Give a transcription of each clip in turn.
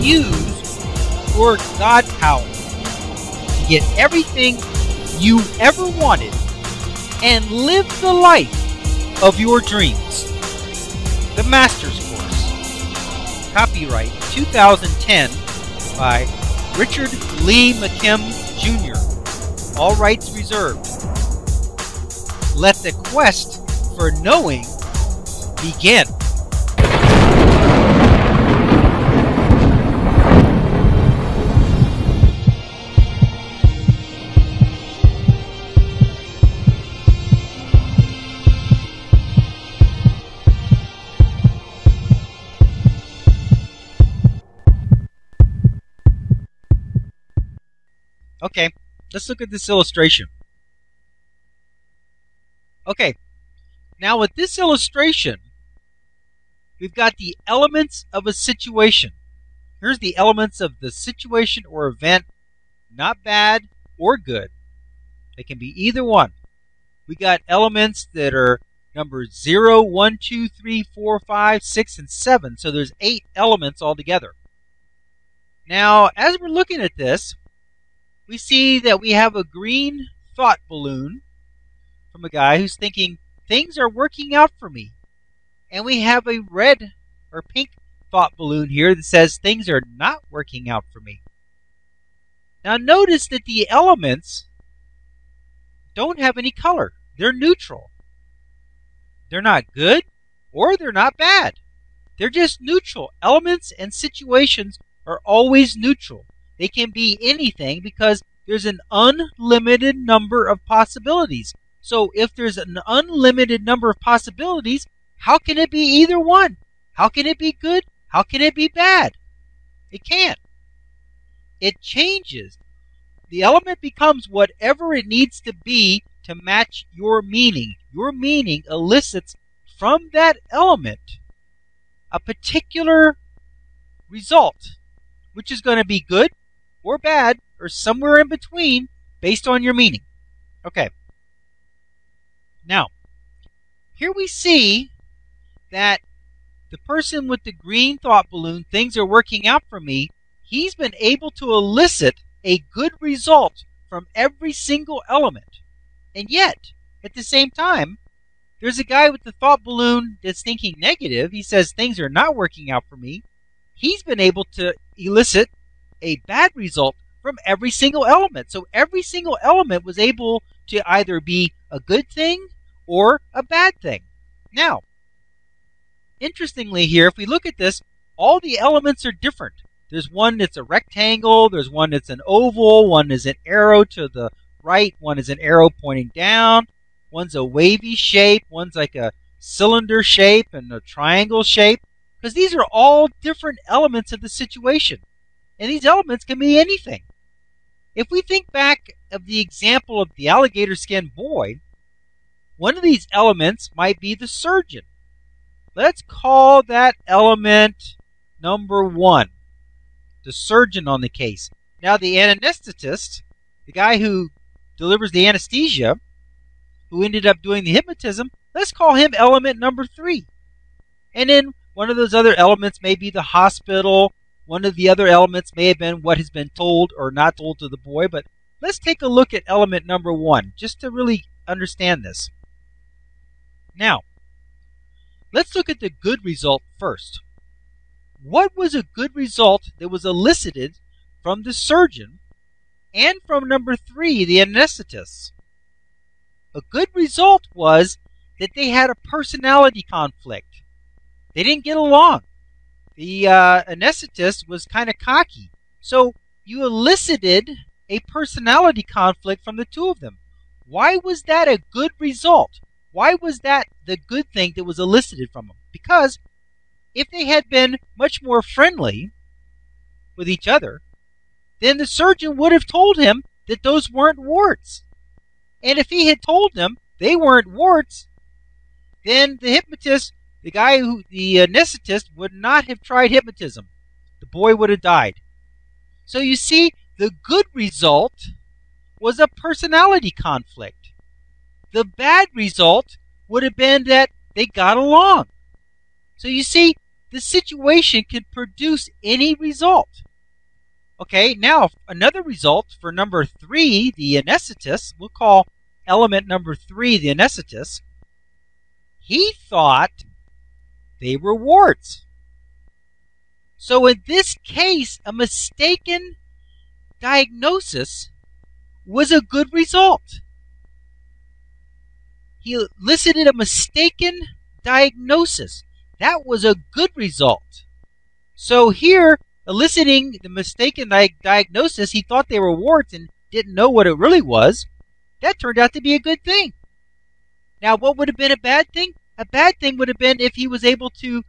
use your God power to get everything you ever wanted and live the life of your dreams. The Master's Course. Copyright 2010 by Richard Lee McKim Jr. All rights reserved. Let the quest for knowing begin. Okay, let's look at this illustration. Okay, now with this illustration, we've got the elements of a situation. Here's the elements of the situation or event, not bad or good. They can be either one. We got elements that are numbers 0, 1, 2, 3, 4, 5, 6, and 7. So there's 8 elements altogether. Now, as we're looking at this, we see that we have a green thought balloon from a guy who's thinking, things are working out for me. And we have a red or pink thought balloon here that says, things are not working out for me. Now notice that the elements don't have any color. They're neutral. They're not good or they're not bad. They're just neutral. Elements and situations are always neutral. They can be anything because there's an unlimited number of possibilities. So if there's an unlimited number of possibilities, how can it be either one? How can it be good? How can it be bad? It can't. It changes. The element becomes whatever it needs to be to match your meaning. Your meaning elicits from that element a particular result, which is going to be good or bad, or somewhere in between, based on your meaning. Okay. Now, here we see that the person with the green thought balloon, things are working out for me, he's been able to elicit a good result from every single element. And yet, at the same time, there's a guy with the thought balloon that's thinking negative. He says things are not working out for me. He's been able to elicit a bad result from every single element. So every single element was able to either be a good thing or a bad thing. Now, interestingly here, if we look at this, all the elements are different. There's one that's a rectangle, there's one that's an oval, one is an arrow to the right, one is an arrow pointing down, one's a wavy shape, one's like a cylinder shape and a triangle shape, because these are all different elements of the situation. And these elements can be anything. If we think back of the example of the alligator skin boy, one of these elements might be the surgeon. Let's call that element number 1, the surgeon on the case. Now the anesthetist, the guy who delivers the anesthesia, who ended up doing the hypnotism, let's call him element number 3. And then one of those other elements may be the hospital. One of the other elements may have been what has been told or not told to the boy, but let's take a look at element number 1, just to really understand this. Now, let's look at the good result first. What was a good result that was elicited from the surgeon and from number 3, the anesthetist? A good result was that they had a personality conflict. They didn't get along. The anesthetist was kind of cocky. So you elicited a personality conflict from the two of them. Why was that a good result? Why was that the good thing that was elicited from them? Because if they had been much more friendly with each other, then the surgeon would have told him that those weren't warts. And if he had told them they weren't warts, then the hypnotist, the anesthetist, would not have tried hypnotism. The boy would have died. So you see, the good result was a personality conflict. The bad result would have been that they got along. So you see, the situation can produce any result. Okay, now another result for number 3, the anesthetist, we'll call element number 3 the anesthetist. He thought they were warts. So in this case, a mistaken diagnosis was a good result. He elicited a mistaken diagnosis. That was a good result. So here, eliciting the mistaken diagnosis, he thought they were warts and didn't know what it really was. That turned out to be a good thing. Now, what would have been a bad thing? A bad thing would have been if he was able to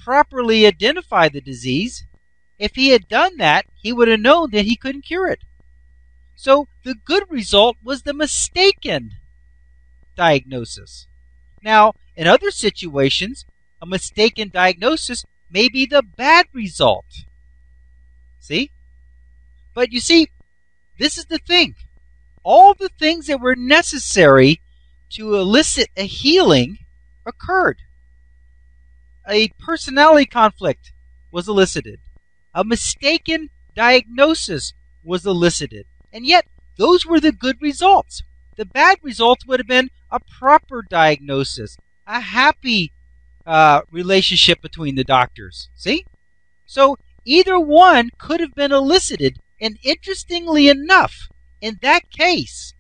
properly identify the disease. If he had done that, he would have known that he couldn't cure it. So the good result was the mistaken diagnosis. Now, in other situations, a mistaken diagnosis may be the bad result. See? But you see, this is the thing. All the things that were necessary to elicit a healing occurred. A personality conflict was elicited. A mistaken diagnosis was elicited. And yet, those were the good results. The bad results would have been a proper diagnosis, a happy relationship between the doctors. See? So, either one could have been elicited. And interestingly enough, in that case,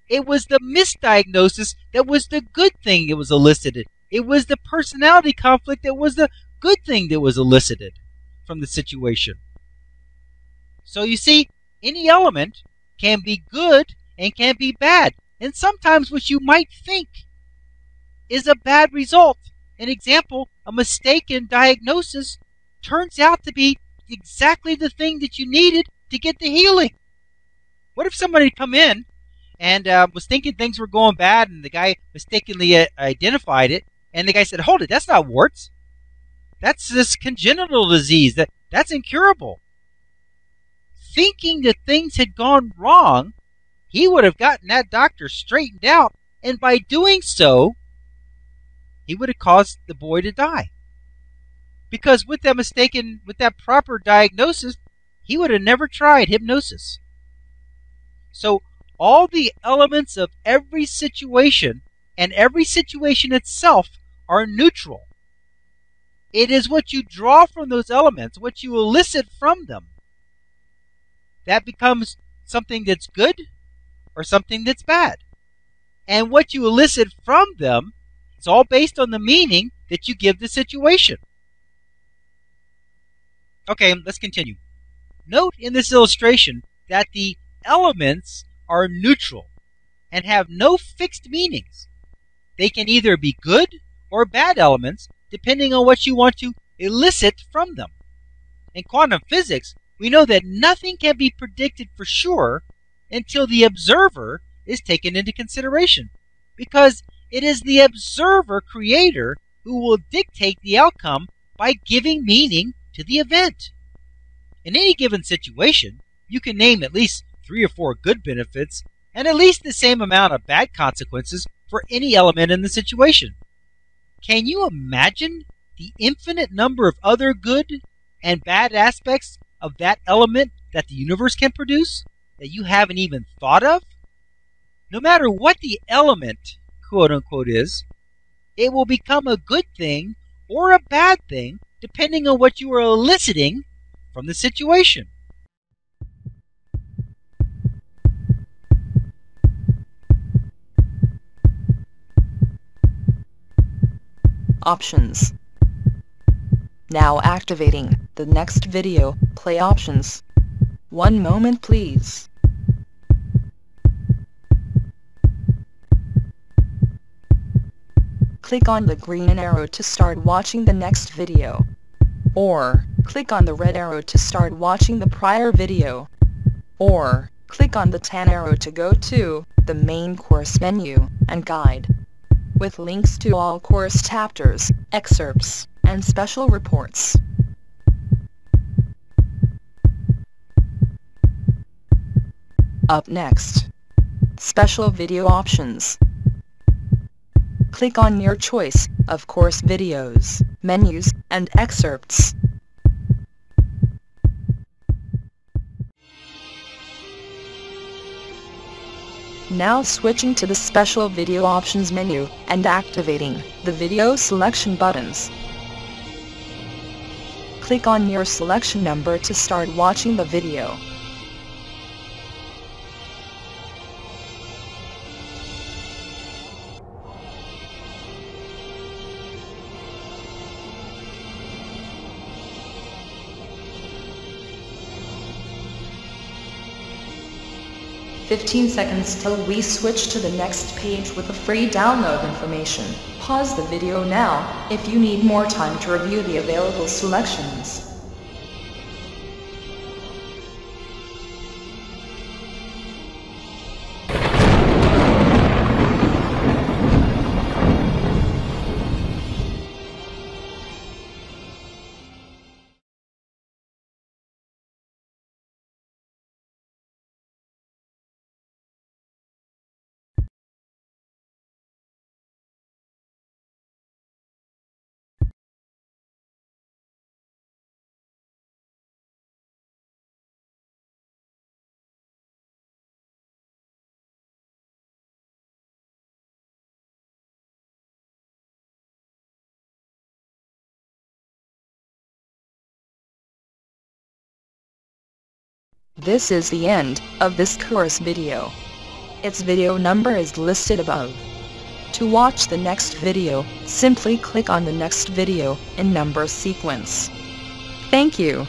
it was the misdiagnosis that was the good thing that was elicited. It was the personality conflict that was the good thing that was elicited from the situation. So you see, any element can be good and can be bad. And sometimes what you might think is a bad result. An example, a mistaken diagnosis turns out to be exactly the thing that you needed to get the healing. What if somebody had come in and was thinking things were going bad, and the guy mistakenly identified it, and the guy said, hold it, that's not warts. That's this congenital disease. That's incurable. Thinking that things had gone wrong, he would have gotten that doctor straightened out, and by doing so, he would have caused the boy to die. Because with that proper diagnosis, he would have never tried hypnosis. So all the elements of every situation and every situation itself are neutral. It is what you draw from those elements, what you elicit from them, that becomes something that's good or something that's bad. And what you elicit from them is all based on the meaning that you give the situation. Okay, let's continue. Note in this illustration that the elements are neutral and have no fixed meanings. They can either be good or bad elements depending on what you want to elicit from them. In quantum physics, we know that nothing can be predicted for sure until the observer is taken into consideration, because it is the observer creator who will dictate the outcome by giving meaning to the event. In any given situation, you can name at least 3 or 4 good benefits and at least the same amount of bad consequences for any element in the situation. Can you imagine the infinite number of other good and bad aspects of that element that the universe can produce that you haven't even thought of? No matter what the element, quote unquote, is, it will become a good thing or a bad thing depending on what you are eliciting from the situation. Options. Now activating the next video play options. 1 moment please. Click on the green arrow to start watching the next video. Or, click on the red arrow to start watching the prior video. Or, click on the tan arrow to go to the main course menu and guide, with links to all course chapters, excerpts, and special reports. Up next, special video options. Click on your choice of course videos, menus, and excerpts. Now switching to the special video options menu and activating the video selection buttons. Click on your selection number to start watching the video. "15 seconds till we switch to the next page with the free download information. Pause the video now if you need more time to review the available selections." This is the end of this course video. Its video number is listed above. To watch the next video, simply click on the next video in number sequence. Thank you.